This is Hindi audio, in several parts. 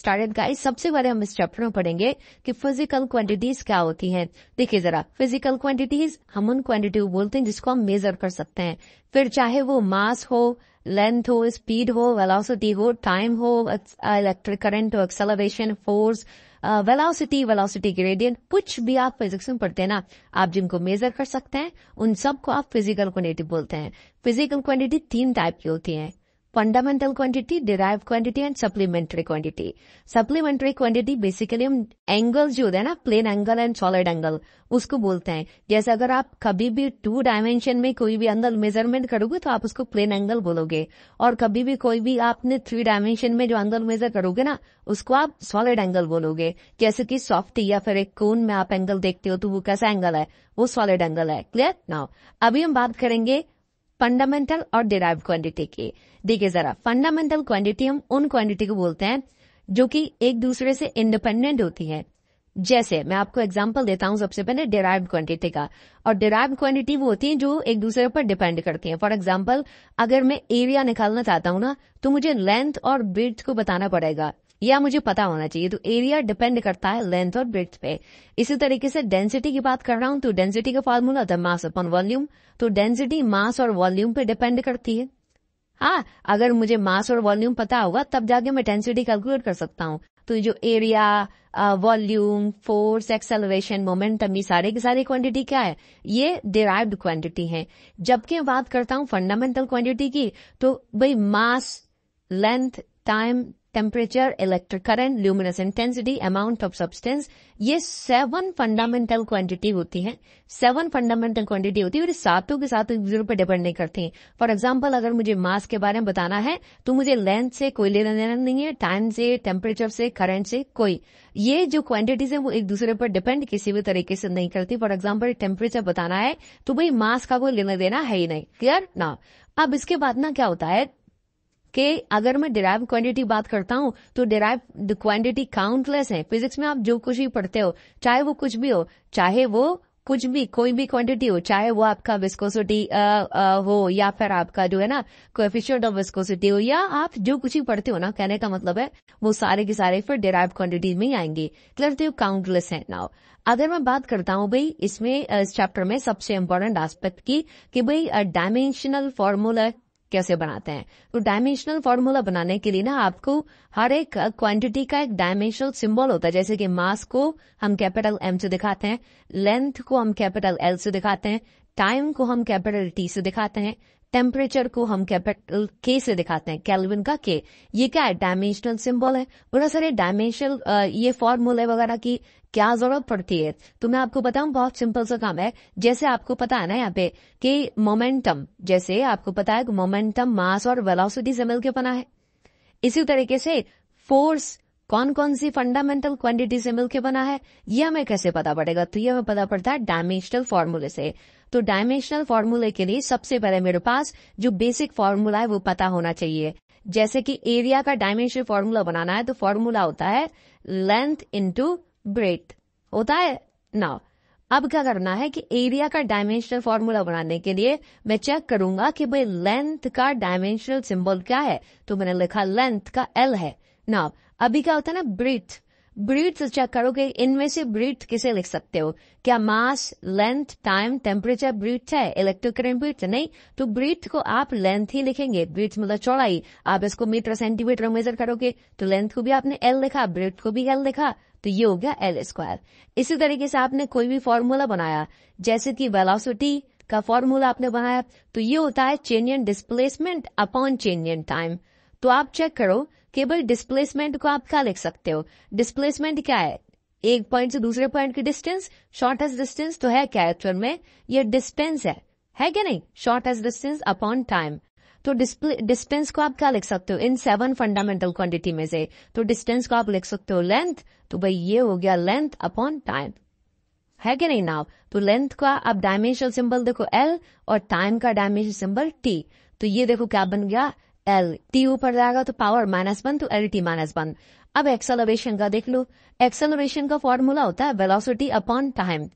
स्टार्टेड गाइस, सबसे पहले हम इस चैप्टर में पढ़ेंगे कि फिजिकल क्वांटिटीज क्या होती हैं। देखिए जरा, फिजिकल क्वांटिटीज हम उन क्वांटिटी को बोलते हैं जिसको हम मेजर कर सकते हैं, फिर चाहे वो मास हो, लेंथ हो, स्पीड हो, वेलोसिटी हो, टाइम हो, इलेक्ट्रिक करंट हो, एक्सेलरेशन, फोर्स, वेलोसिटी ग्रेडियंट, कुछ भी आप फिजिक्स में पढ़ते हैं ना, आप जिनको मेजर कर सकते हैं उन सबको आप फिजिकल क्वांटिटी बोलते हैं। फिजिकल क्वांटिटी 3 टाइप की होती हैं, fundamental quantity, derived quantity and supplementary quantity. Supplementary quantity basically हम एंगल्स जो होते हैं ना, plane angle and solid angle, उसको बोलते हैं। जैसे अगर आप कभी भी 2 डायमेंशन में कोई भी एंगल मेजरमेंट करोगे तो आप उसको प्लेन एंगल बोलोगे, और कभी भी कोई भी आपने 3 डायमेंशन में जो एंगल मेजर करोगे ना उसको आप सॉलिड एंगल बोलोगे। जैसे कि सॉफ्टी या फिर एक कोन में आप एंगल देखते हो तो वो कैसा एंगल है, वो सॉलिड एंगल है। क्लियर? नाउ अभी हम बात करेंगे फंडामेंटल और डिराइव्ड क्वांटिटी की। देखिए जरा, फंडामेंटल क्वांटिटी हम उन क्वांटिटी को बोलते हैं जो कि एक दूसरे से इंडिपेंडेंट होती है। जैसे मैं आपको एग्जांपल देता हूं सबसे पहले डिराइव्ड क्वांटिटी का, और डिराइव्ड क्वांटिटी वो होती है जो एक दूसरे पर डिपेंड करती हैं। फॉर एग्जांपल, अगर मैं एरिया निकालना चाहता हूं ना तो मुझे लेंथ और ब्रेड्थ को बताना पड़ेगा, या मुझे पता होना चाहिए। तो एरिया डिपेंड करता है लेंथ और ब्रेड्थ पे। इसी तरीके से डेंसिटी की बात कर रहा हूं तो डेंसिटी का फॉर्मूला होता है मास अपॉन वॉल्यूम, तो डेंसिटी मास और वॉल्यूम पे डिपेंड करती है। हाँ, अगर मुझे मास और वॉल्यूम पता होगा तब जाके मैं डेंसिटी कैलकुलेट कर सकता हूँ। तो जो area, volume, force, acceleration, momentum, ये सारे की सारी क्वांटिटी क्या है, ये डिराइव्ड क्वांटिटी है। जबकि मैं बात करता हूँ फंडामेंटल क्वांटिटी की, तो भाई mass, length, time, temperature, electric current, luminous intensity, amount of substance, ये 7 फंडामेंटल क्वांटिटी होती हैं। 7 फंडामेंटल क्वांटिटी होती है और सातों के साथ एक दूसरे पर डिपेंड नहीं करती। फॉर एग्जांपल, अगर मुझे मास के बारे में बताना है तो मुझे लेंथ से कोई लेना देना नहीं है, टाइम से, टेम्परेचर से, करंट से कोई। ये जो क्वांटिटीज है वो एक दूसरे पर डिपेंड किसी भी तरीके से नहीं करती। फॉर एग्जाम्पल, टेम्परेचर बताना है तो भाई मास का कोई लेना देना है ही नहीं। क्लियर ना? अब इसके बाद ना क्या होता है कि अगर मैं डिराइव क्वांटिटी बात करता हूं तो डिराइव क्वांटिटी काउंटलेस है। फिजिक्स में आप जो कुछ भी पढ़ते हो, चाहे वो कुछ भी हो, चाहे वो कुछ भी कोई भी क्वांटिटी हो, चाहे वो आपका विस्कोसिटी हो या फिर आपका जो है ना कोएफिशिएंट ऑफ विस्कोसिटी हो, या आप जो कुछ भी पढ़ते हो ना, कहने का मतलब है वो सारे के सारे फिर डिराइव क्वांटिटी में ही आएंगे। क्लियर? तो काउंटलेस है। नाउ अगर मैं बात करता हूं भाई इसमें इस चैप्टर में सबसे इंपॉर्टेंट एस्पेक्ट की कि भाई डायमेंशनल फॉर्मूला कैसे बनाते हैं। तो डायमेंशनल फॉर्मूला बनाने के लिए ना आपको हर एक क्वांटिटी का एक डायमेंशनल सिंबल होता है। जैसे कि मास को हम कैपिटल एम से दिखाते हैं, लेंथ को हम कैपिटल एल से दिखाते हैं, टाइम को हम कैपिटल टी से दिखाते हैं, टेम्परेचर को हम कैपिटल के से दिखाते हैं, केल्विन का के। ये क्या है? डायमेंशनल सिंबल है। बड़ा सारे डायमेंशनल ये फॉर्मूले वगैरह की क्या जरूरत पड़ती है, तो मैं आपको बताऊं, बहुत सिंपल सा काम है। जैसे आपको पता है ना यहाँ पे कि मोमेंटम, जैसे आपको पता है कि मोमेंटम मास और वेलोसिटी से मिलकर बना है, इसी तरीके से फोर्स कौन कौन सी फंडामेंटल क्वांटिटी से मिलकर बना है, ये हमें कैसे पता पड़ेगा? तो ये हमें पता पड़ता है डायमेंशनल फॉर्मूले से। तो डायमेंशनल फॉर्मूले के लिए सबसे पहले मेरे पास जो बेसिक फॉर्मूला है वो पता होना चाहिए। जैसे कि एरिया का डायमेंशनल फॉर्मूला बनाना है तो फॉर्मूला होता है लेंथ इंटू ब्रेथ होता है ना। अब क्या करना है कि एरिया का डायमेंशनल फॉर्मूला बनाने के लिए मैं चेक करूंगा कि भाई लेंथ का डायमेंशनल सिंबल क्या है, तो मैंने लिखा लेंथ का एल है ना। अभी क्या होता है ना, ब्रीथ, ब्रीथ चेक करो कि इनमें से ब्रीथ किसे लिख सकते हो, क्या मास, लेंथ, टाइम, टेम्परेचर ब्रीथ है, इलेक्ट्रिक करंट ब्रीथ नहीं, तो ब्रीथ को आप लेंथ ही लिखेंगे। ब्रीथ मतलब चौड़ाई, आप इसको मीटर सेंटीमीटर मेजर करोगे तो लेंथ को भी आपने एल लिखा, ब्रीथ को भी एल लिखा, तो ये हो गया एल स्क्वायर। इसी तरीके से आपने कोई भी फॉर्मूला बनाया, जैसे कि वेलोसिटी का फॉर्मूला आपने बनाया, तो ये होता है change in displacement upon change in time. तो आप चेक करो केवल डिस्प्लेसमेंट को आप क्या लिख सकते हो। डिस्प्लेसमेंट क्या है? एक पॉइंट से दूसरे पॉइंट की डिस्टेंस, शॉर्टेस्ट डिस्टेंस तो है क्या एक्चुअल में, ये डिस्टेंस है क्या नहीं, शॉर्टेस्ट डिस्टेंस अपॉन टाइम। तो डिस्टेंस को आप क्या लिख सकते हो इन 7 फंडामेंटल क्वांटिटी में से, तो डिस्टेंस को आप लिख सकते हो लेंथ, तो भाई ये हो गया लेंथ अपॉन टाइम, है कि नहीं। नाउ तो लेंथ का आप डायमेंशनल सिंबल देखो एल, और टाइम का डायमेंशनल सिंबल टी, तो ये देखो क्या बन गया एल, टी ऊपर जाएगा तो पावर -1 तो एल टी -1। अब एक्सेलरेशन का देख लो, एक्सेलरेशन का फॉर्मूला होता है वेलोसिटी अपॉन टाइम।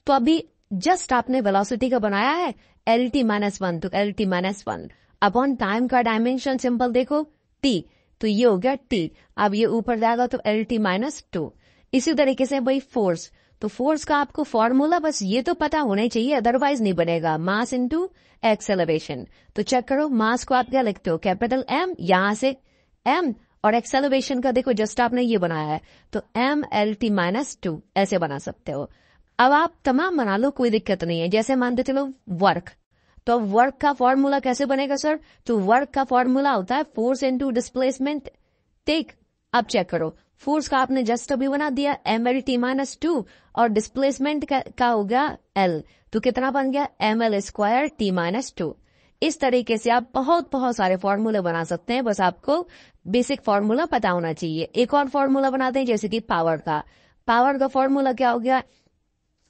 तो अभी जस्ट आपने वेलोसिटी का बनाया है एल टी -1, तो एल टी -1 अपॉन टाइम का डायमेंशन सिंबल देखो टी, तो ये हो गया टी। अब ये ऊपर जाएगा तो LT माइनस 2। इसी तरीके से भाई फोर्स, तो फोर्स का आपको फॉर्मूला बस ये तो पता होना ही चाहिए, अदरवाइज नहीं बनेगा। Mass into acceleration. तो चेक करो, मास को आप क्या लिखते हो, कैपिटल M, यहां से M, और एक्सेलरेशन का देखो जस्ट आपने ये बनाया है तो MLT माइनस 2 ऐसे बना सकते हो। अब आप तमाम बना लो, कोई दिक्कत नहीं है। जैसे मानते चलो वर्क, तो वर्क का फॉर्मूला कैसे बनेगा सर, तो वर्क का फॉर्मूला होता है फोर्स इनटू डिस्प्लेसमेंट। ठीक, अब चेक करो, फोर्स का आपने जस्ट अभी बना दिया MLT माइनस 2 और डिस्प्लेसमेंट का हो गया L, तो कितना बन गया ML स्क्वायर T माइनस 2। इस तरीके से आप बहुत बहुत सारे फॉर्मूले बना सकते हैं, बस आपको बेसिक फॉर्मूला पता होना चाहिए। एक और फॉर्मूला बनाते हैं जैसे कि पावर का। पावर का फॉर्मूला क्या हो गया,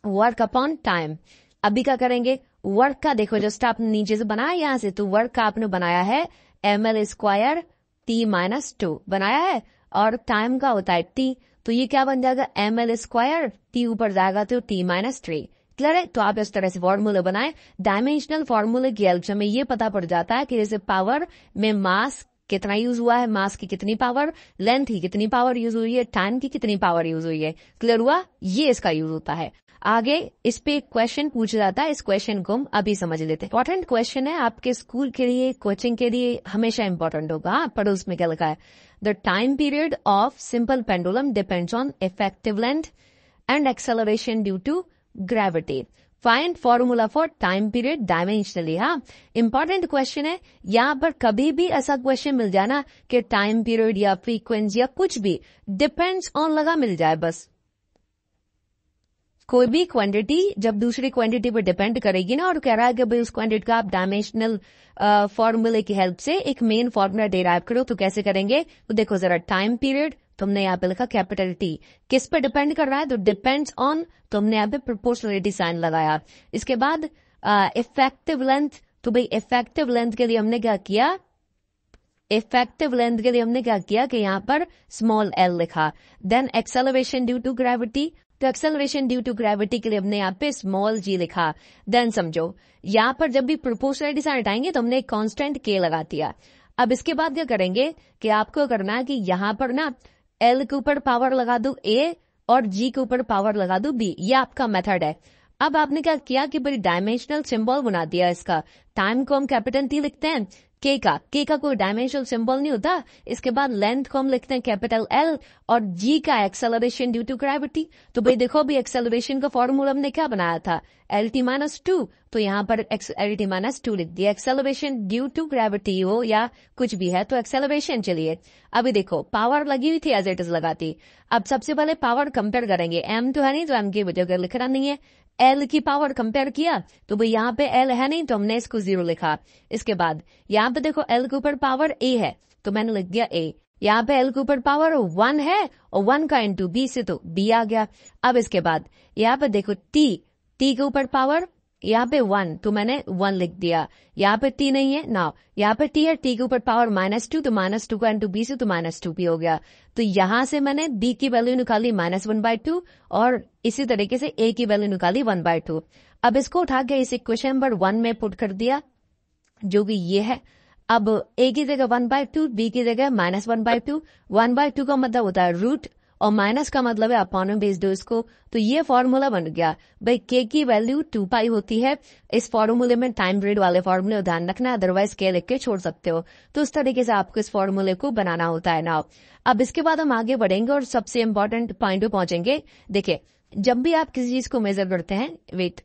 वर्क अपॉन टाइम। अभी क्या करेंगे, वर्क का देखो जस्ट आपने नीचे से बनाया यहां से, तो वर्क का आपने बनाया है ML स्क्वायर T माइनस 2 बनाया है, और टाइम का होता है T, तो ये क्या बन जाएगा ML स्क्वायर T ऊपर जाएगा तो T माइनस 3। क्लियर है, तो आप इस तरह से फॉर्मूले बनाए। डायमेंशनल फॉर्मूले की हेल्प से हमें ये पता पड़ जाता है कि जैसे पावर में मास कितना यूज हुआ है, मास की कितनी पावर, लेंथ की कितनी पावर यूज हुई है, टाइम की कितनी पावर यूज हुई है। क्लियर हुआ, ये इसका यूज होता है। आगे इस पे क्वेश्चन पूछा जाता है, इस क्वेश्चन को हम अभी समझ लेते हैं। इंपॉर्टेंट क्वेश्चन है आपके स्कूल के लिए, कोचिंग के लिए हमेशा इंपॉर्टेंट होगा। पढ़ो उसमें क्या लिखा है, the time period of simple pendulum depends on effective length and acceleration due to gravity. Find formula for time period dimensionally. हाँ, इंपॉर्टेंट क्वेश्चन है। यहाँ पर कभी भी ऐसा क्वेश्चन मिल जाए ना कि टाइम पीरियड या फ्रीक्वेंसी या कुछ भी डिपेंड्स ऑन लगा मिल जाए, बस कोई भी क्वांटिटी जब दूसरी क्वांटिटी पर डिपेंड करेगी ना, और कह रहा है कि भाई उस क्वांटिटी का आप डायमेंशनल फॉर्मूले की हेल्प से एक मेन फॉर्मूला डिराइव करो, तो कैसे करेंगे, तो देखो जरा, टाइम पीरियड तुमने यहाँ पे लिखा कैपिटल T, किस पे डिपेंड कर रहा है, तो डिपेंड्स ऑन, तुमने यहाँ पे प्रोपोर्शनलिटी साइन लगाया। इसके बाद इफेक्टिव लेंथ, तो भाई इफेक्टिव लेंथ के लिए हमने क्या किया, इफेक्टिव लेंथ के लिए हमने क्या किया कि यहाँ पर स्मॉल l लिखा। Then acceleration due to gravity, तो एक्सेलरेशन ड्यू टू ग्रेविटी के लिए हमने यहाँ पे स्मॉल g लिखा। देन समझो यहाँ पर जब भी प्रोपोर्शनलिटी साइन हटाएंगे तो हमने एक कांस्टेंट k लगा दिया। अब इसके बाद क्या करेंगे कि आपको करना है कि यहाँ पर ना L के ऊपर पावर लगा दो A और G के ऊपर पावर लगा दो B, ये आपका मेथड है। अब आपने क्या किया कि बड़ी डायमेंशनल सिंबल बना दिया इसका। टाइम को हम कैपिटल T लिखते हैं, K का कोई डायमेंशनल सिंबल नहीं होता। इसके बाद लेंथ को हम लिखते हैं कैपिटल L और G का एक्सेलरेशन ड्यू टू ग्रेविटी। तो भाई देखो भी एक्सेलरेशन का फॉर्मूला हमने क्या बनाया था, LT माइनस 2, तो यहाँ पर LT माइनस 2 लिख दिया। एक्सेलरेशन ड्यू टू ग्रेविटी हो या कुछ भी है तो एक्सेलरेशन। चलिए अभी देखो पावर लगी हुई थी एज इट इज लगाती। अब सबसे पहले पावर कंपेयर करेंगे, M तो है नहीं तो M की वजह लिखना नहीं है। L की पावर कंपेयर किया तो भाई यहाँ पे L है नहीं तो हमने इसको 0 लिखा। इसके बाद यहाँ पे देखो L के ऊपर पावर A है तो मैंने लिख दिया A। यहाँ पे L के ऊपर पावर 1 है और 1 का इंटू B से तो B आ गया। अब इसके बाद यहाँ पे देखो T के ऊपर पावर यहाँ पे 1 तो मैंने 1 लिख दिया। यहाँ पे T नहीं है ना, यहाँ पे T है, T के ऊपर पावर -2 तो -2 का इंटू B से तो -2 हो गया। तो यहाँ से मैंने B की वैल्यू निकाली -1/2 और इसी तरीके से A की वैल्यू निकाली 1/2। अब इसको उठा के इस इक्वेशन नंबर 1 में पुट कर दिया जो कि ये है। अब A की जगह 1/2, B की जगह -1/2। 1/2 का मतलब होता है रूट और माइनस का मतलब है अपॉन में भेज दो इसको, तो ये फॉर्मूला बन गया। भाई K की वैल्यू 2π होती है। इस फॉर्मूले में टाइम पीरियड वाले फॉर्मूले को ध्यान रखना, अदरवाइज K लिख के छोड़ सकते हो। तो इस तरीके से आपको इस फॉर्मूले को बनाना होता है ना। अब इसके बाद हम आगे बढ़ेंगे और सबसे इंपॉर्टेंट पॉइंट पे पहुंचेंगे। देखिए जब भी आप किसी चीज को मेजर करते हैं, वेट,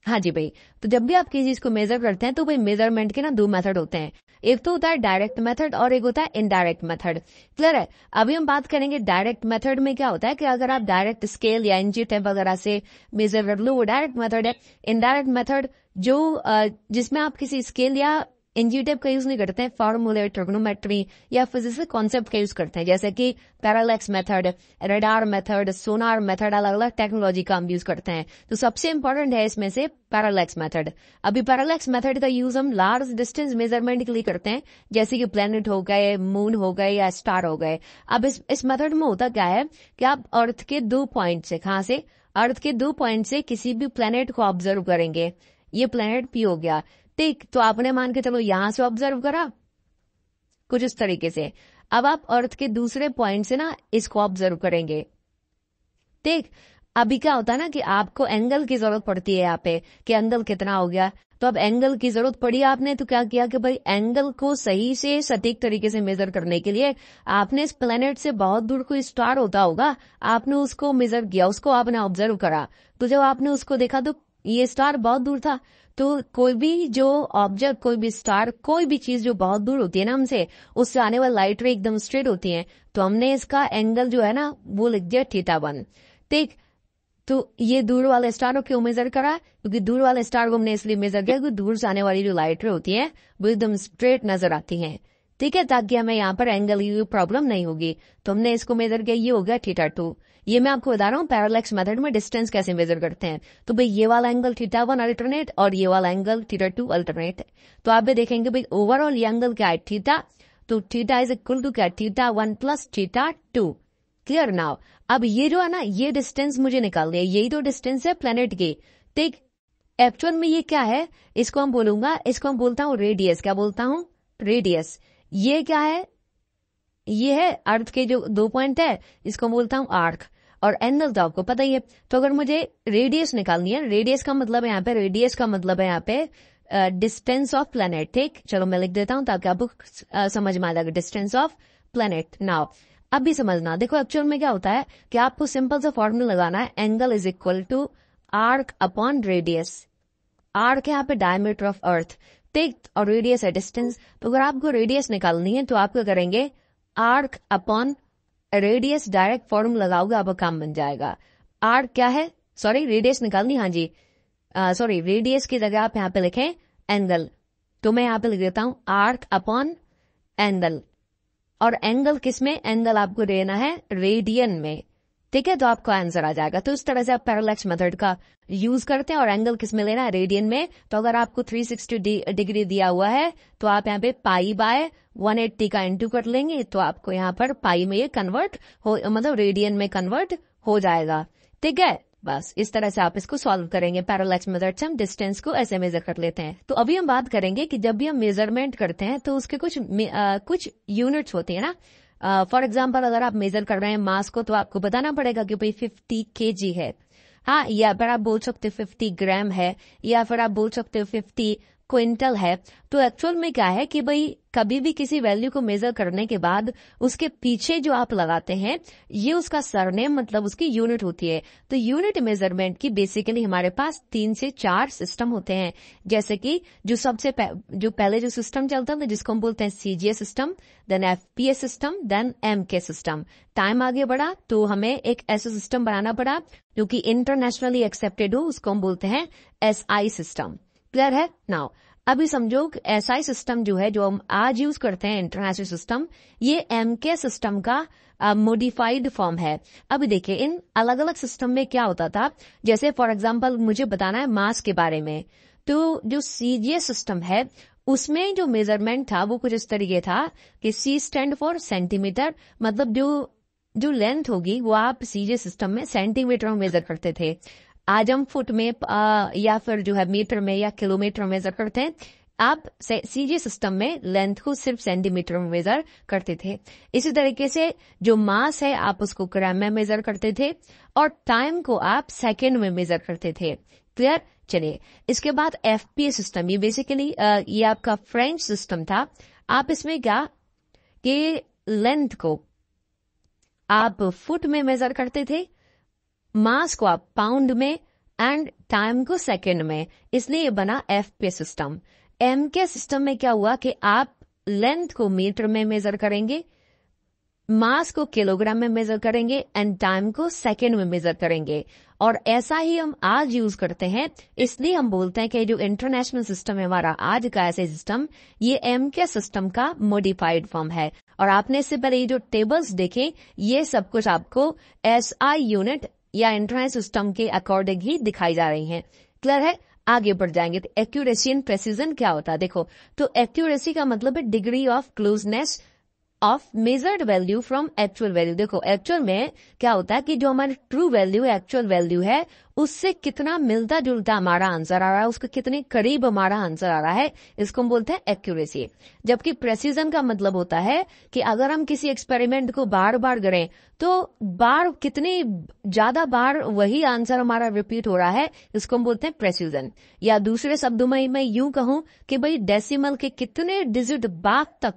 हाँ जी भाई, तो जब भी आप किसी चीज को मेजर करते हैं तो भाई मेजरमेंट के ना 2 मेथड होते हैं, एक तो होता है डायरेक्ट मेथड और एक होता है इनडायरेक्ट मेथड। क्लियर है, अभी हम बात करेंगे डायरेक्ट मेथड में क्या होता है कि अगर आप डायरेक्ट स्केल या इंची टेप वगैरह से मेजर कर लो वो डायरेक्ट मेथड है। इनडायरेक्ट मेथड जो जिसमें आप किसी स्केल या इंची टेप का यूज नहीं करते हैं, फॉर्मूले, ट्रिग्नोमेट्री या फिजिक्स कॉन्सेप्ट का यूज करते हैं, जैसे कि पैरालैक्स मेथड, रेडार मेथड, सोनार मेथड, अलग अलग टेक्नोलॉजी का हम यूज करते हैं। तो सबसे इंपॉर्टेंट है इसमें से पैरालैक्स मेथड। अभी पैरालैक्स मेथड का यूज हम लार्ज डिस्टेंस मेजरमेंट के लिए करते हैं, जैसे कि प्लेनेट हो गए, मून हो गए या स्टार हो गए। अब इस मेथड में होता क्या है कि आप अर्थ के 2 पॉइंट से, कहां से, अर्थ के 2 पॉइंट से किसी भी प्लेनेट को ऑब्जर्व करेंगे। ये प्लेनेट P हो गया, ठीक, तो आपने मान के चलो यहां से ऑब्जर्व करा कुछ इस तरीके से। अब आप अर्थ के दूसरे पॉइंट से ना इसको ऑब्जर्व करेंगे। देख, अभी क्या होता है ना कि आपको एंगल की जरूरत पड़ती है यहाँ पे कि एंगल कितना हो गया, तो अब एंगल की जरूरत पड़ी आपने, तो क्या किया कि भाई एंगल को सही से सटीक तरीके से मेजर करने के लिए आपने इस प्लेनेट से बहुत दूर कोई स्टार होता होगा, आपने उसको मेजर किया, उसको आपने ऑब्जर्व करा, तो जब आपने उसको देखा तो ये स्टार बहुत दूर था। तो कोई भी जो ऑब्जेक्ट, कोई भी स्टार, कोई भी चीज जो बहुत दूर होती है ना हमसे, उससे आने वाली लाइट रे एकदम स्ट्रेट होती है, तो हमने इसका एंगल जो है ना वो लिख दिया θ1। ठीक, तो ये दूर वाले स्टार को क्यों मेजर करा, क्योंकि दूर वाले स्टार को हमने इसलिए मेजर किया क्योंकि दूर से आने वाली जो लाइट रे होती है वो एकदम स्ट्रेट नजर आती है। ठीक है, ताकि हमें यहाँ पर एंगल की प्रॉब्लम नहीं होगी, तो हमने इसको मेजर किया, ये हो गया θ2। ये मैं आपको बता रहा हूँ पैरालैक्स मेथड में डिस्टेंस कैसे मेजर करते हैं। तो भाई ये वाला एंगल θ1 अल्टरनेट और ये वाला एंगल θ2 अल्टरनेट। तो आप भी देखेंगे भाई ओवरऑल ये एंगल क्या है, थीटा, तो थीटा इज इक्वल टू क्या, θ1 प्लस θ2। Clear now. अब ये जो है ना ये डिस्टेंस मुझे निकालनी है, यही तो डिस्टेंस है प्लेनेट की। ठीक, एक्चुअल में ये क्या है, इसको हम बोलूंगा, इसको हम बोलता हूँ रेडियस। क्या बोलता हूँ, रेडियस। ये क्या है, ये है अर्थ के जो 2 पॉइंट है, इसको बोलता हूँ आर्क, और एंगल तो आपको पता ही है। तो अगर मुझे रेडियस निकालनी है, रेडियस का मतलब है यहाँ पे, रेडियस का मतलब है यहाँ पे डिस्टेंस ऑफ प्लेनेट। ठीक, चलो मैं लिख देता हूँ ताकि आपको समझ में आ जाएगा, डिस्टेंस ऑफ प्लेनेट। नाउ अब भी समझना, देखो एक्चुअल में क्या होता है कि आपको सिंपल सा फॉर्मूला लगाना है, angle is equal to arc upon radius. Arc है यहाँ पे डायमीटर ऑफ अर्थ, ठीक, और रेडियस है डिस्टेंस। तो अगर आपको रेडियस निकालनी है तो आप क्या करेंगे, arc upon radius, direct formula लगाओगे, आपका काम बन जाएगा। आर्क क्या है, सॉरी रेडियस निकालनी, हाँ जी सॉरी, रेडियस की जगह आप यहाँ पे लिखें एंगल, तो मैं यहाँ पे लिख देता हूं आर्क अपॉन एंगल। और एंगल किस में, एंगल आपको लेना है रेडियन में। ठीक है, तो आपको आंसर आ जाएगा। तो इस तरह से आप पैरालैक्स मेथड का यूज करते हैं, और एंगल किस में लेना है, रेडियन में। तो अगर आपको 360 डिग्री दिया हुआ है तो आप यहाँ पे पाई बाय 180 का इंटू कर लेंगे, तो आपको यहाँ पर पाई में ये कन्वर्ट हो, मतलब रेडियन में कन्वर्ट हो जाएगा। ठीक है, बस इस तरह से आप इसको सॉल्व करेंगे। पैरालैक्स मेथड से हम डिस्टेंस को ऐसे मेजर कर लेते हैं। तो अभी हम बात करेंगे कि जब भी हम मेजरमेंट करते हैं तो उसके कुछ यूनिट्स होती है ना। फॉर एग्जाम्पल अगर आप मेजर कर रहे हैं मास को, तो आपको बताना पड़ेगा कि भाई 50 kg है, हाँ, या फिर आप बोल सकते हो 50 ग्राम है, या फिर आप बोल सकते हो 50 क्विंटल है। तो एक्चुअल में क्या है कि भाई कभी भी किसी वैल्यू को मेजर करने के बाद उसके पीछे जो आप लगाते हैं ये उसका सरनेम, मतलब उसकी यूनिट होती है। तो यूनिट मेजरमेंट की बेसिकली हमारे पास 3 से 4 सिस्टम होते हैं। जैसे कि जो सबसे जो पहले जो सिस्टम चलता था जिसको हम बोलते हैं CGS system, then FPS system, then MK system. Time आगे बढ़ा तो हमें एक ऐसा सिस्टम बनाना पड़ा जो कि इंटरनेशनली एक्सेप्टेड हो, उसको हम बोलते हैं एसआई सिस्टम। क्लियर है। नाउ अभी समझो एसआई सिस्टम जो है, जो हम आज यूज करते हैं इंटरनेशनल सिस्टम, ये एमके सिस्टम का मॉडिफाइड फॉर्म है। अभी देखिए इन अलग अलग सिस्टम में क्या होता था। जैसे फॉर एग्जांपल मुझे बताना है मास के बारे में, तो जो सीजीएस सिस्टम है उसमें जो मेजरमेंट था वो कुछ इस तरीके था कि सी स्टैंड फॉर सेंटीमीटर, मतलब जो लेंथ होगी वो आप सीजीएस सिस्टम में सेंटीमीटर में मेजर करते थे। आज हम फुट में या फिर जो है मीटर में या किलोमीटर में मेजर करते हैं। आप सीजी सिस्टम में लेंथ को सिर्फ सेंटीमीटर में मेजर करते थे। इसी तरीके से जो मास है आप उसको ग्राम में मेजर करते थे, और टाइम को आप सेकंड में मेजर करते थे। क्लियर। चलिए इसके बाद एफपीएस सिस्टम, ये बेसिकली ये आपका फ्रेंच सिस्टम था। आप इसमें क्या कि लेंथ को आप फुट में मेजर करते थे, मास को आप पाउंड में, एंड टाइम को सेकंड में, इसलिए ये बना एफपीएस सिस्टम। एमके सिस्टम में क्या हुआ कि आप लेंथ को मीटर में मेजर करेंगे, मास को किलोग्राम में मेजर करेंगे, एंड टाइम को सेकंड में मेजर करेंगे। और ऐसा ही हम आज यूज करते हैं, इसलिए हम बोलते हैं कि जो इंटरनेशनल सिस्टम है हमारा आज का ऐसे सिस्टम, ये एमके सिस्टम का मॉडिफाइड फॉर्म है। और आपने इससे पहले ये जो टेबल्स देखे, ये सब कुछ आपको एसआई यूनिट या इंटरनेशनल सिस्टम के अकॉर्डिंग ही दिखाई जा रही हैं। क्लियर है। आगे बढ़ जाएंगे तो एक्यूरेसी एंड प्रेसिजन क्या होता है। देखो, तो एक्यूरेसी का मतलब है degree of closeness of measured value from actual value. देखो एक्चुअल में क्या होता है कि जो हमारी ट्रू वैल्यू एक्चुअल वैल्यू है उससे कितना मिलता जुलता हमारा आंसर आ रहा है, उसके कितने करीब हमारा आंसर आ रहा है, इसको हम बोलते हैं एक्यूरेसी। जबकि प्रेसिजन का मतलब होता है कि अगर हम किसी एक्सपेरिमेंट को बार बार करें तो बार कितनी ज्यादा बार वही आंसर हमारा रिपीट हो रहा है, इसको हम बोलते हैं प्रेसिजन। या दूसरे शब्दों में मैं यूं कहूं कि भाई डेसिमल के कितने डिजिट बाद तक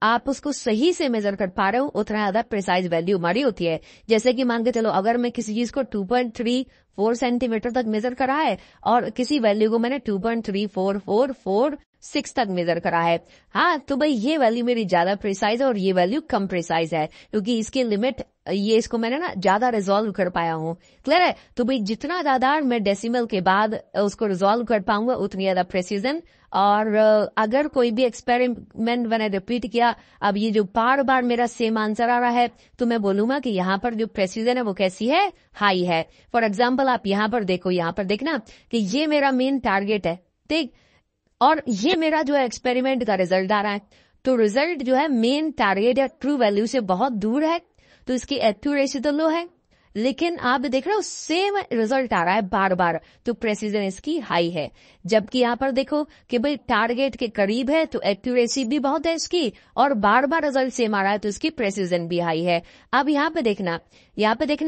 आप उसको सही से मेजर कर पा रहे हो उतना ज्यादा प्रिसाइज वैल्यू हमारी होती है। जैसे कि मान के चलो अगर मैं किसी चीज को 2.34 सेंटीमीटर तक मेजर करा है और किसी वैल्यू को मैंने 2.344446 तक मेजर करा है, हाँ तो भाई ये वैल्यू मेरी ज्यादा प्रिसाइज है और ये वैल्यू कम प्रिसाइज है क्योंकि इसकी लिमिट ये इसको मैंने ना ज्यादा रिजॉल्व कर पाया हूँ। क्लियर है? तो भाई जितना ज्यादा मैं डेसिमल के बाद उसको रिजॉल्व कर पाऊंगा उतनी ज्यादा प्रेसिजन। और अगर कोई भी एक्सपेरिमेंट मैंने रिपीट किया, अब ये जो बार बार मेरा सेम आंसर आ रहा है, तो मैं बोलूंगा कि यहाँ पर जो प्रेसिजन है वो कैसी है, हाई है। फॉर एग्जाम्पल आप यहाँ पर देखो, यहाँ पर देखना कि ये मेरा मेन टारगेट है, ठीक, और ये मेरा जो है एक्सपेरिमेंट का रिजल्ट आ रहा है। तो रिजल्ट जो है मेन टारगेट या ट्रू वैल्यू से बहुत दूर है, तो इसकी एक्यूरेसी तो लो है, लेकिन आप देख रहे हो सेम रिजल्ट आ रहा है बार बार, तो प्रेसिजन इसकी हाई है। जबकि यहाँ पर देखो कि भाई टारगेट के करीब है तो एक्यूरेसी भी बहुत है इसकी, और बार बार रिजल्ट सेम आ रहा है तो इसकी प्रेसिजन भी हाई है। अब यहाँ पे देखना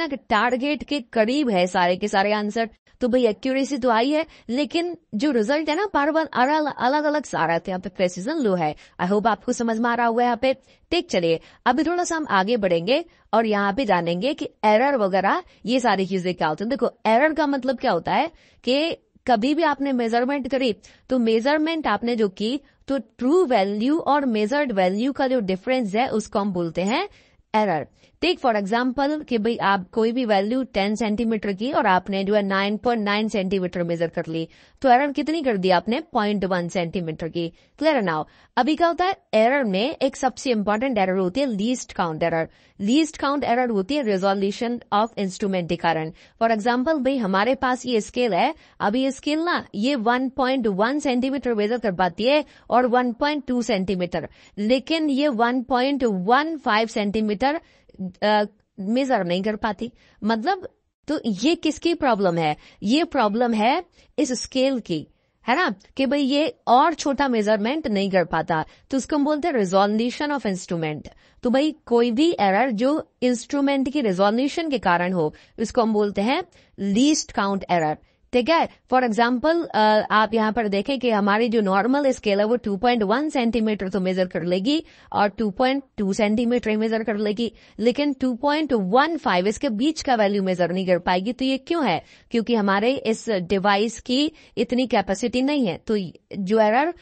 कि टारगेट के करीब है सारे के सारे आंसर, तो भाई एक्यूरेसी तो आई है, लेकिन जो रिजल्ट है ना बार बार अलग अलग आ रहा है, तो यहाँ पे प्रेसिजन लो है। आई होप आपको समझ में आ रहा हुआ है यहाँ पे। ठीक, चलिए अभी थोड़ा सा हम आगे बढ़ेंगे और यहाँ पे जानेंगे कि एरर वगैरह ये सारी चीजें क्या होती है। देखो एरर का मतलब क्या होता है कि कभी भी आपने मेजरमेंट करी तो मेजरमेंट आपने जो की तो ट्रू वैल्यू और मेजर्ड वैल्यू का जो डिफरेंस है उसको हम बोलते हैं एरर। टेक फॉर एग्जाम्पल कि भाई आप कोई भी वैल्यू 10 सेंटीमीटर की और आपने जो है 9.9 सेंटीमीटर मेजर कर ली, तो एरर कितनी कर दी आपने, 0.1 सेंटीमीटर की। Clear now? अभी क्या होता है एरर में, एक सबसे इंपॉर्टेंट एरर होती है least count error. Least count error होती है रेजोल्यूशन ऑफ इंस्ट्रूमेंट के कारण। फॉर एग्जाम्पल भाई हमारे पास ये स्केल है, अभी ये स्केल ना ये 1.1 सेंटीमीटर मेजर कर पाती है और 1.2 सेंटीमीटर, लेकिन ये 1.15 सेंटीमीटर मेजर नहीं कर पाती। मतलब तो ये किसकी प्रॉब्लम है, ये प्रॉब्लम है इस स्केल की, है ना, कि भाई ये और छोटा मेजरमेंट नहीं कर पाता, तो उसको हम बोलते हैं रिजोल्यूशन ऑफ इंस्ट्रूमेंट। तो भाई कोई भी एरर जो इंस्ट्रूमेंट की रिजोल्यूशन के कारण हो इसको हम बोलते हैं लीस्ट काउंट एरर। ठीक है? फॉर एग्जाम्पल आप यहाँ पर देखें कि हमारी जो नॉर्मल स्केल है वो 2.1 सेंटीमीटर तो मेजर कर लेगी और 2.2 सेंटीमीटर मेजर कर लेगी, लेकिन 2.15 इसके बीच का वैल्यू मेजर नहीं कर पाएगी। तो ये क्यों है? क्योंकि हमारे इस डिवाइस की इतनी कैपेसिटी नहीं है। तो जो एरर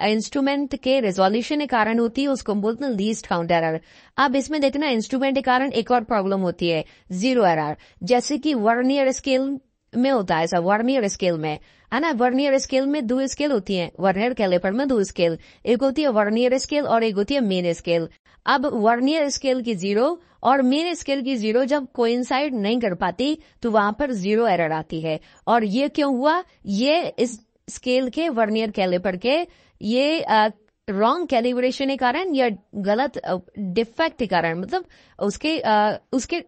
इंस्ट्रूमेंट के रेजोल्यूशन के कारण होती है उसको हम बोलते हैं लीस्ट काउंट एरर। अब इसमें देखना इंस्ट्रूमेंट के कारण एक और प्रॉब्लम होती है जीरो एरर, जैसे कि वर्नियर स्केल में होता है ऐसा। वर्नियर स्केल में है ना, वर्नियर स्केल में दो स्केल होती हैं, वर्नियर कैलिपर में दो स्केल, एक होती है वर्नियर स्केल और एक होती है मेन स्केल। अब वर्नियर स्केल की 0 और मेन स्केल की 0 जब कोइंसाइड नहीं कर पाती तो वहां पर जीरो एरर आती है। और ये क्यों हुआ? ये इस स्केल के वर्नियर कैलिपर के ये रॉन्ग कैलिब्रेशन के कारण या गलत डिफेक्ट के कारण, मतलब उसके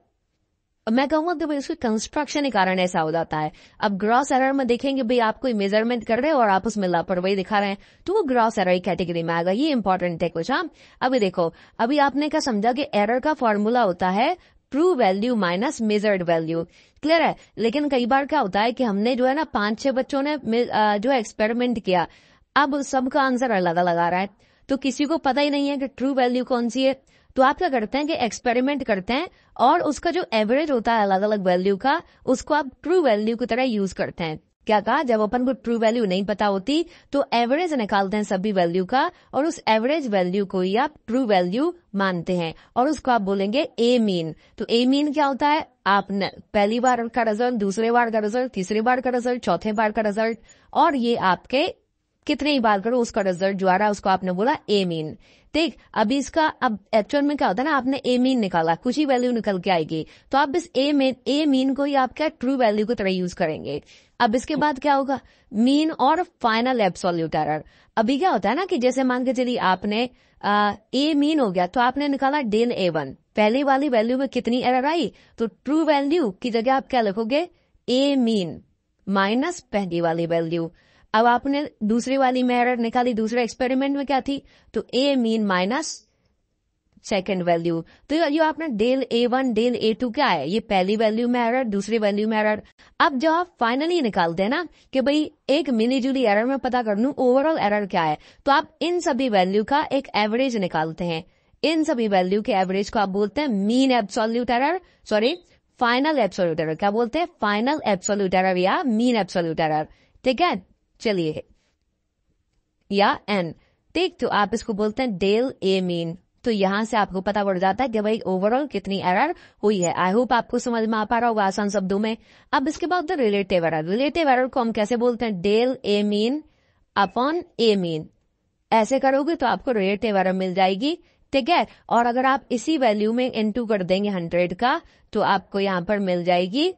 मैं कहूंगा कि भाई उसके कंस्ट्रक्शन के कारण ऐसा हो जाता है। अब ग्रॉस एरर में देखेंगे भाई आप कोई मेजरमेंट कर रहे हैं और आप उसमें लापरवाही दिखा रहे हैं तो वो ग्रॉस एरर की कैटेगरी में आएगा। ये इंपॉर्टेंट है कुछ। हाँ अभी देखो, अभी आपने क्या समझा कि एरर का फॉर्मूला होता है true value minus measured value. Clear है? लेकिन कई बार क्या होता है कि हमने जो है ना 5-6 बच्चों ने जो है एक्सपेरिमेंट किया, अब सबका आंसर अलग अलग आ रहा है, तो किसी को पता ही नहीं है कि ट्रू वैल्यू कौन सी है। तो आप क्या करते हैं कि एक्सपेरिमेंट करते हैं और उसका जो एवरेज होता है अलग अलग वैल्यू का उसको आप ट्रू वैल्यू की तरह यूज करते हैं। क्या कहा? जब अपन को ट्रू वैल्यू नहीं पता होती तो एवरेज निकालते हैं सभी वैल्यू का और उस एवरेज वैल्यू को ही आप ट्रू वैल्यू मानते हैं और उसको आप बोलेंगे ए मीन। तो ए मीन क्या होता है? आपने पहली बार का रिजल्ट, दूसरे बार का रिजल्ट, तीसरी बार का रिजल्ट, चौथे बार का रिजल्ट, और ये आपके कितने ही बार करो उसका रिजल्ट जो आ रहा है उसको आपने बोला ए मीन। ठीक, अभी इसका अब एक्चुअल में क्या होता है ना, आपने ए मीन निकाला, कुछ ही वैल्यू निकल के आएगी, तो आप इस ए मीन को ही आप क्या ट्रू वैल्यू की तरह यूज करेंगे। अब इसके बाद क्या होगा? मीन और फाइनल एब्सोल्यूट एरर। अभी क्या होता है ना कि जैसे मान के चलिए आपने ए मीन हो गया तो आपने निकाला डेल A1। पहली वाली वैल्यू में कितनी एरर आई, तो ट्रू वैल्यू की जगह आप क्या लिखोगे, ए मीन माइनस पहली वाली वैल्यू। अब आपने दूसरी वाली में एरर निकाली, दूसरे एक्सपेरिमेंट में क्या थी, तो ए मीन माइनस सेकेंड वैल्यू। तो ये आपने डेल A1 डेल A2 क्या है, ये पहली वैल्यू में एरर, दूसरी वैल्यू में एरर। अब जब आप फाइनली निकालते हैं ना कि भाई एक मिली जुली एरर में पता कर लूं ओवरऑल एरर क्या है, तो आप इन सभी वैल्यू का एक एवरेज निकालते हैं। इन सभी वैल्यू के एवरेज को आप बोलते हैं mean absolute error, sorry final absolute error. क्या बोलते हैं, फाइनल एब्सोल्यूट एरर या मीन एब्सोल्यूट एरर। ठीक है, चलिए, या एन। ठीक, तो आप इसको बोलते हैं डेल ए मीन। तो यहां से आपको पता पड़ जाता है कि भाई ओवरऑल कितनी एरर हुई है। आई होप आपको समझ में आ पा रहा होगा आसान शब्दों में। अब इसके बाद रिलेटिव एरर। रिलेटिव एरर को हम कैसे बोलते हैं, del A mean upon A mean. ऐसे करोगे तो आपको रिलेटिव एरर मिल जाएगी। ठीक है, और अगर आप इसी वैल्यू में इनटू कर देंगे 100 का, तो आपको यहां पर मिल जाएगी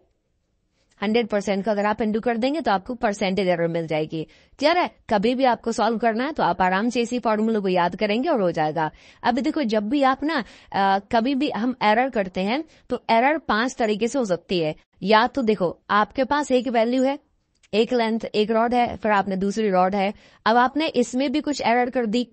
100% का। अगर आप इंटू कर देंगे तो आपको परसेंटेज एरर मिल जाएगी। क्लियर है, कभी भी आपको सॉल्व करना है तो आप आराम से इसी फॉर्मूले को याद करेंगे और हो जाएगा। अब देखो, जब भी आप ना कभी भी हम एरर करते हैं तो एरर 5 तरीके से हो सकती है। या तो देखो, आपके पास एक वैल्यू है, एक लेंथ, एक रॉड है, फिर आपने दूसरी रॉड है। अब आपने इसमें भी कुछ एरर कर दी,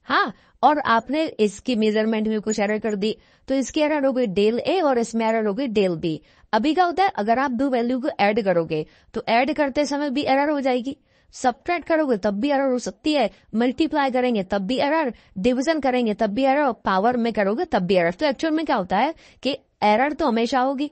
हाँ, और आपने इसकी मेजरमेंट में कुछ एरर कर दी, तो इसकी एरर हो गई डेल ए और इसमें एरर हो गई डेल बी। अभी क्या होता है, अगर आप दो वैल्यू को ऐड करोगे तो ऐड करते समय भी एरर हो जाएगी, सब्ट्रैक्ट करोगे तब भी एरर हो सकती है, मल्टीप्लाई करेंगे तब भी एरर, डिवीजन करेंगे तब भी एरर, पावर में करोगे तब भी एरर। तो एक्चुअल में क्या होता है कि एरर तो हमेशा होगी।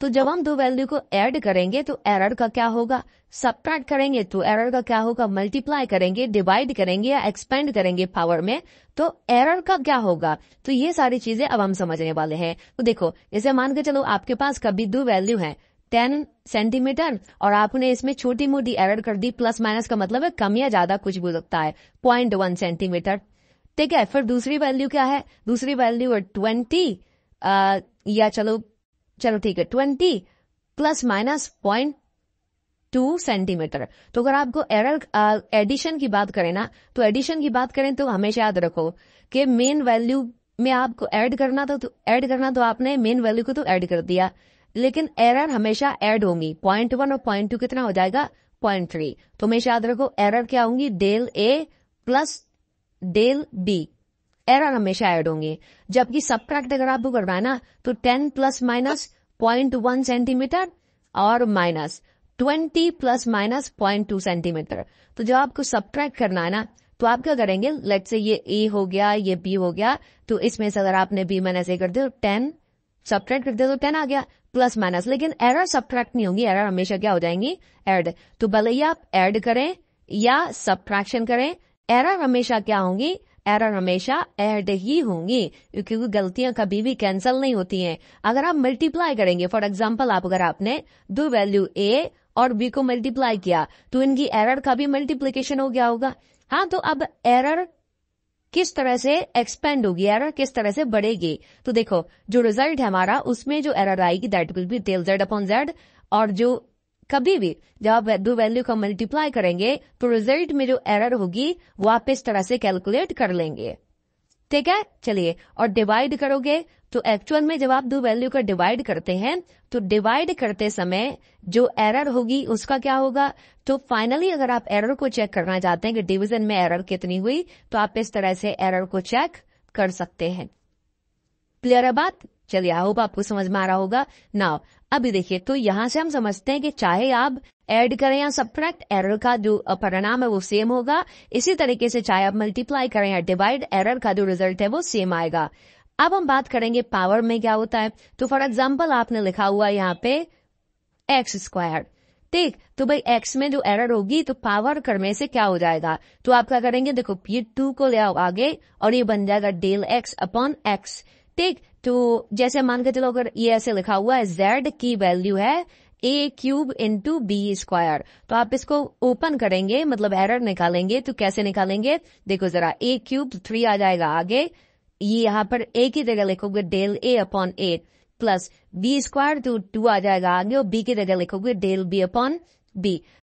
तो जब हम दो वैल्यू को ऐड करेंगे तो एरर का क्या होगा, सब्ट्रैक्ट करेंगे तो एरर का क्या होगा, मल्टीप्लाई करेंगे, डिवाइड करेंगे या एक्सपेंड करेंगे पावर में, तो एरर का क्या होगा। तो ये सारी चीजें अब हम समझने वाले हैं। तो देखो, जैसे मान के चलो आपके पास कभी दो वैल्यू है 10 सेंटीमीटर और आपने इसमें छोटी मोटी एरर कर दी, प्लस माइनस का मतलब है कम या ज्यादा कुछ भी हो सकता है, 0.1 सेंटीमीटर। ठीक है, फिर दूसरी वैल्यू क्या है, दूसरी वैल्यू है 20 या चलो ठीक है 20 प्लस माइनस 0.2 सेंटीमीटर। तो अगर आपको एरर एडिशन की बात करें ना, तो एडिशन की बात करें तो हमेशा याद रखो कि मेन वैल्यू में आपको ऐड करना था, तो ऐड करना तो आपने मेन वैल्यू को तो ऐड कर दिया, लेकिन एरर हमेशा ऐड होंगी। 0.1 और 0.2 कितना हो जाएगा, 0.3। तो हमेशा याद रखो एरर क्या होंगी, del A plus del B, error हमेशा ऐड होंगे। जबकि सबट्रैक्ट अगर आपको करना है ना, तो 10 प्लस माइनस 0.1 सेंटीमीटर और माइनस 20 प्लस माइनस 0.2 सेंटीमीटर। तो जब आपको सबट्रैक्ट करना है ना, तो आप क्या करेंगे, लेट्स से ये ए हो गया, ये बी हो गया, तो इसमें से अगर आपने बी माइनस ए कर दिया तो 10 सबट्रैक्ट कर दिया तो 10 आ गया, प्लस माइनस। लेकिन एरर सबट्रैक्ट नहीं होंगी, एरर हमेशा क्या हो जाएंगी, ऐड। तो भले ही आप ऐड करें या सबट्रैक्शन करें, एरर हमेशा क्या होंगी, एरर हमेशा ऐड ही होंगी, क्योंकि गलतियां कभी भी कैंसिल नहीं होती हैं। अगर आप मल्टीप्लाई करेंगे, फॉर एग्जांपल आप अगर आपने दो वैल्यू ए और बी को मल्टीप्लाई किया तो इनकी एरर का भी मल्टीप्लीकेशन हो गया होगा। हाँ, तो अब एरर किस तरह से एक्सपेंड होगी, एरर किस तरह से बढ़ेगी। तो देखो, जो रिजल्ट है हमारा उसमें जो एरर आएगी that will be del Z upon Z, और जो कभी भी जब आप दो वैल्यू का मल्टीप्लाई करेंगे तो रिजल्ट में जो एरर होगी वो आप इस तरह से कैलकुलेट कर लेंगे। ठीक है, चलिए, और डिवाइड करोगे तो एक्चुअल में जब आप दो वैल्यू का डिवाइड करते हैं तो डिवाइड करते समय जो एरर होगी उसका क्या होगा। तो फाइनली अगर आप एरर को चेक करना चाहते हैं कि डिवीजन में एरर कितनी हुई, तो आप इस तरह से एरर को चेक कर सकते हैं। क्लियर है बात, चलिए, आई होप आपको समझ में आ रहा होगा। नाउ अभी देखिए, तो यहां से हम समझते हैं कि चाहे आप ऐड करें या सबट्रैक्ट, एरर का जो परिणाम है वो सेम होगा। इसी तरीके से चाहे आप मल्टीप्लाई करें या डिवाइड, एरर का जो रिजल्ट है वो सेम आएगा। अब हम बात करेंगे पावर में क्या होता है। तो फॉर एग्जाम्पल आपने लिखा हुआ यहाँ पे एक्स स्क्वायर, ठीक, तो भाई एक्स में जो एरर होगी तो पावर करने से क्या हो जाएगा, तो आप क्या करेंगे, देखो ये 2 को ले आओ आगे और ये बन जाएगा डेल एक्स अपॉन एक्स। ठीक, तो जैसे मान के चलो अगर ये ऐसे लिखा हुआ है जेड की वैल्यू है ए क्यूब इंटू बी स्क्वायर, तो आप इसको ओपन करेंगे, मतलब एरर निकालेंगे। तो कैसे निकालेंगे, देखो जरा, ए क्यूब 3 आ जाएगा आगे, ये यहाँ पर ए की जगह लिखोगे del A upon 8 plus B square, तो 2 आ जाएगा आगे और बी की जगह लिखोगे डेल बी अपॉन बी।